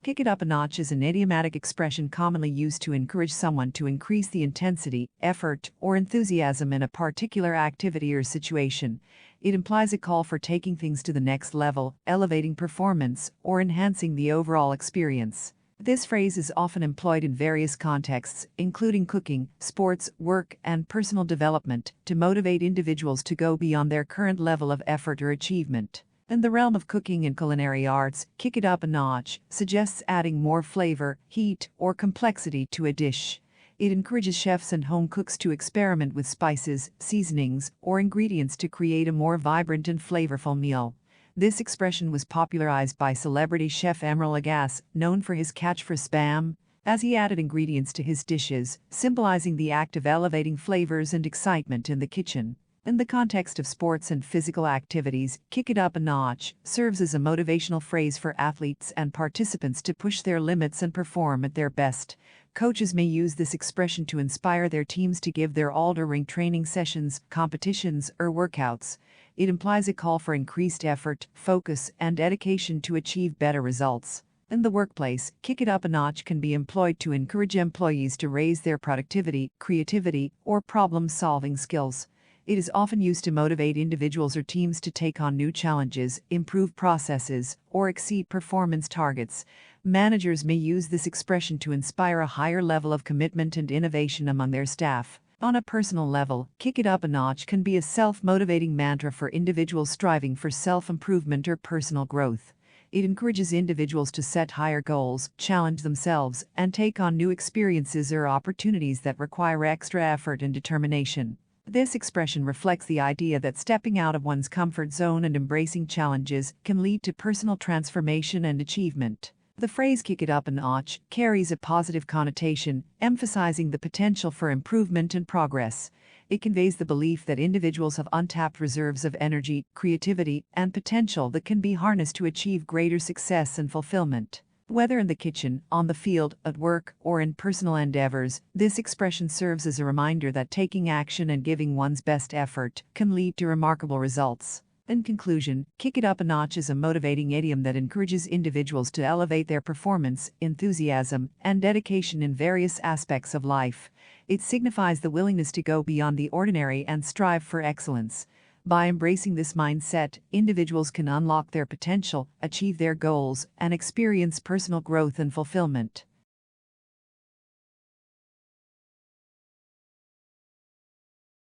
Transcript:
Kick it up a notch is an idiomatic expression commonly used to encourage someone to increase the intensity, effort, or enthusiasm in a particular activity or situation. It implies a call for taking things to the next level, elevating performance, or enhancing the overall experience. This phrase is often employed in various contexts, including cooking, sports, work, and personal development, to motivate individuals to go beyond their current level of effort or achievement. In the realm of cooking and culinary arts, kick it up a notch suggests adding more flavor, heat, or complexity to a dish. It encourages chefs and home cooks to experiment with spices, seasonings, or ingredients to create a more vibrant and flavorful meal. This expression was popularized by celebrity chef Emeril Lagasse, known for his catchphrase "Bam!" as he added ingredients to his dishes, symbolizing the act of elevating flavors and excitement in the kitchen. In the context of sports and physical activities, kick it up a notch serves as a motivational phrase for athletes and participants to push their limits and perform at their best. Coaches may use this expression to inspire their teams to give their all during training sessions, competitions, or workouts. It implies a call for increased effort, focus, and dedication to achieve better results. In the workplace, kick it up a notch can be employed to encourage employees to raise their productivity, creativity, or problem-solving skills. It is often used to motivate individuals or teams to take on new challenges, improve processes, or exceed performance targets. Managers may use this expression to inspire a higher level of commitment and innovation among their staff. On a personal level, kick it up a notch can be a self-motivating mantra for individuals striving for self-improvement or personal growth. It encourages individuals to set higher goals, challenge themselves, and take on new experiences or opportunities that require extra effort and determination. This expression reflects the idea that stepping out of one's comfort zone and embracing challenges can lead to personal transformation and achievement. The phrase "kick it up a notch" carries a positive connotation, emphasizing the potential for improvement and progress. It conveys the belief that individuals have untapped reserves of energy, creativity, and potential that can be harnessed to achieve greater success and fulfillment. Whether in the kitchen, on the field, at work, or in personal endeavors, this expression serves as a reminder that taking action and giving one's best effort can lead to remarkable results. In conclusion, kick it up a notch is a motivating idiom that encourages individuals to elevate their performance, enthusiasm, and dedication in various aspects of life. It signifies the willingness to go beyond the ordinary and strive for excellence. By embracing this mindset, individuals can unlock their potential, achieve their goals, and experience personal growth and fulfillment.